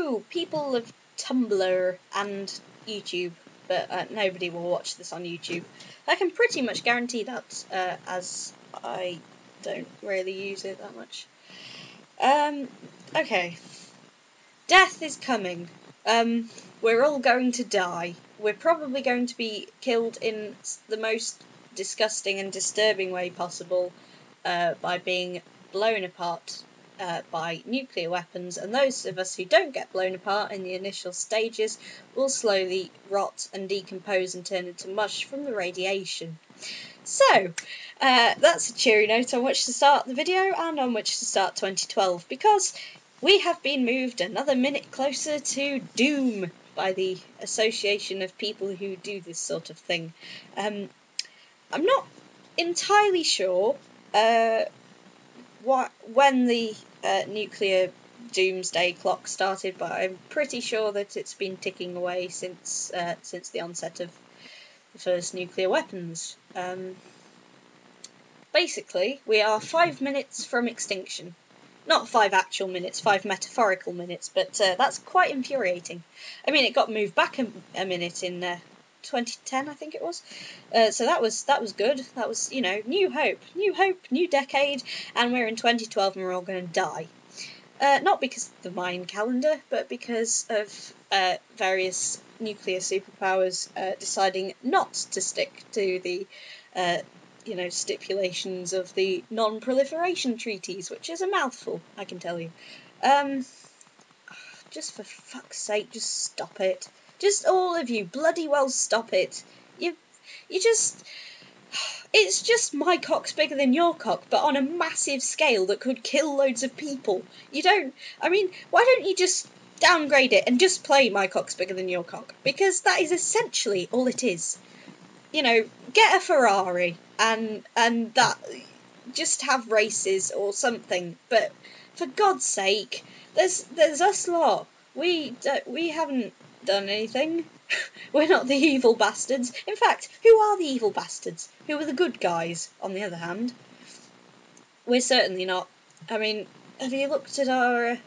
Woo! People of Tumblr and YouTube, but nobody will watch this on YouTube. I can pretty much guarantee that, as I don't really use it that much. Okay. Death is coming. We're all going to die. We're probably going to be killed in the most disgusting and disturbing way possible, by being blown apart by nuclear weapons, and those of us who don't get blown apart in the initial stages will slowly rot and decompose and turn into mush from the radiation. So, that's a cheery note on which to start the video and on which to start 2012, because we have been moved another minute closer to doom by the association of people who do this sort of thing. I'm not entirely sure when the nuclear doomsday clock started, but I'm pretty sure that it's been ticking away since the onset of the first nuclear weapons. Basically, we are 5 minutes from extinction. Not 5 actual minutes, 5 metaphorical minutes, but that's quite infuriating. I mean, it got moved back a minute in 2010, I think it was. So that was good. That was, new hope, new decade, and we're in 2012 and we're all going to die. Not because of the Mayan calendar, but because of various nuclear superpowers deciding not to stick to the stipulations of the non-proliferation treaties, which is a mouthful, I can tell you. Just for fuck's sake, just stop it. Just all of you, bloody well stop it. It's just my cock's bigger than your cock, but on a massive scale that could kill loads of people. Why don't you just downgrade it and just play my cock's bigger than your cock? Because that is essentially all it is. Get a Ferrari and that, just have races or something. But for God's sake, there's us lot. We haven't done anything. We're not the evil bastards. In fact, who are the evil bastards? Who are the good guys, on the other hand? We're certainly not. I mean, have you looked at our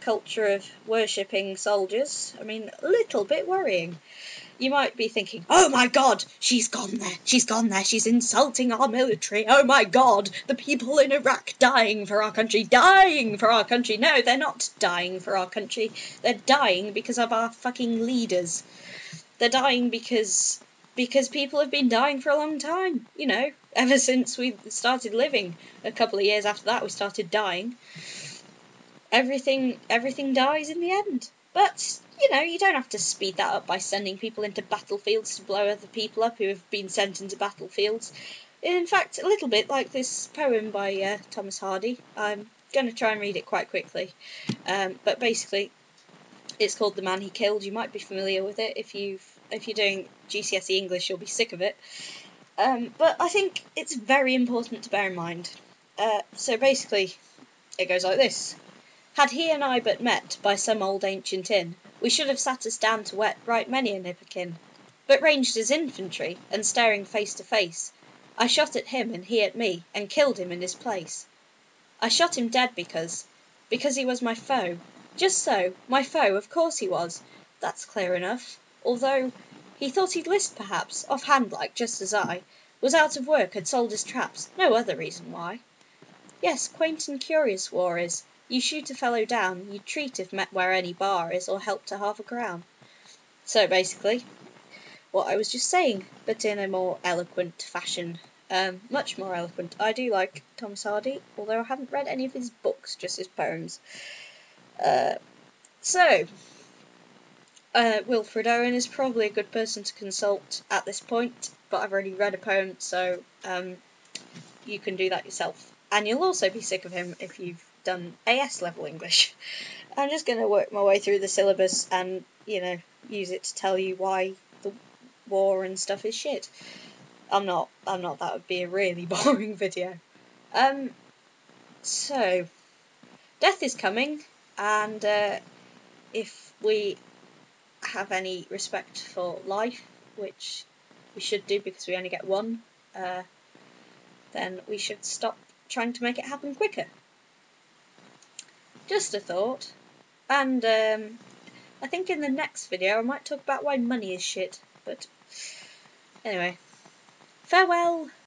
culture of worshipping soldiers? I mean, a little bit worrying. You might be thinking, oh my God, she's gone there, she's insulting our military, oh my God, the people in Iraq dying for our country. No, they're not dying for our country, they're dying because of our fucking leaders. They're dying because people have been dying for a long time, ever since we started living. A couple of years after that, we started dying. Everything dies in the end. But, you don't have to speed that up by sending people into battlefields to blow other people up who have been sent into battlefields. In fact, a little bit like this poem by Thomas Hardy. I'm going to try and read it quite quickly. But basically, it's called The Man He Killed. You might be familiar with it. If you're doing GCSE English, you'll be sick of it. But I think it's very important to bear in mind. So basically, it goes like this. Had he and I but met by some old ancient inn, we should have sat us down to wet right many a nipperkin. But ranged as infantry, and staring face to face, I shot at him and he at me, and killed him in his place. I shot him dead because he was my foe. Just so, my foe, of course he was. That's clear enough. Although, he thought he'd list perhaps, off-hand like, just as I was out of work, had sold his traps, no other reason why. Yes, quaint and curious war is. You shoot a fellow down, you treat if met where any bar is, or help to half a crown. So basically, what I was just saying, but in a more eloquent fashion. Much more eloquent. I do like Thomas Hardy, although I haven't read any of his books, just his poems. Wilfred Owen is probably a good person to consult at this point, but I've already read a poem, so you can do that yourself. And you'll also be sick of him if you've done AS level English. I'm just going to work my way through the syllabus and, use it to tell you why the war and stuff is shit. I'm not, that would be a really boring video. So, death is coming, and if we have any respect for life, which we should do because we only get one, then we should stop trying to make it happen quicker. Just a thought. And I think in the next video I might talk about why money is shit. But anyway, farewell.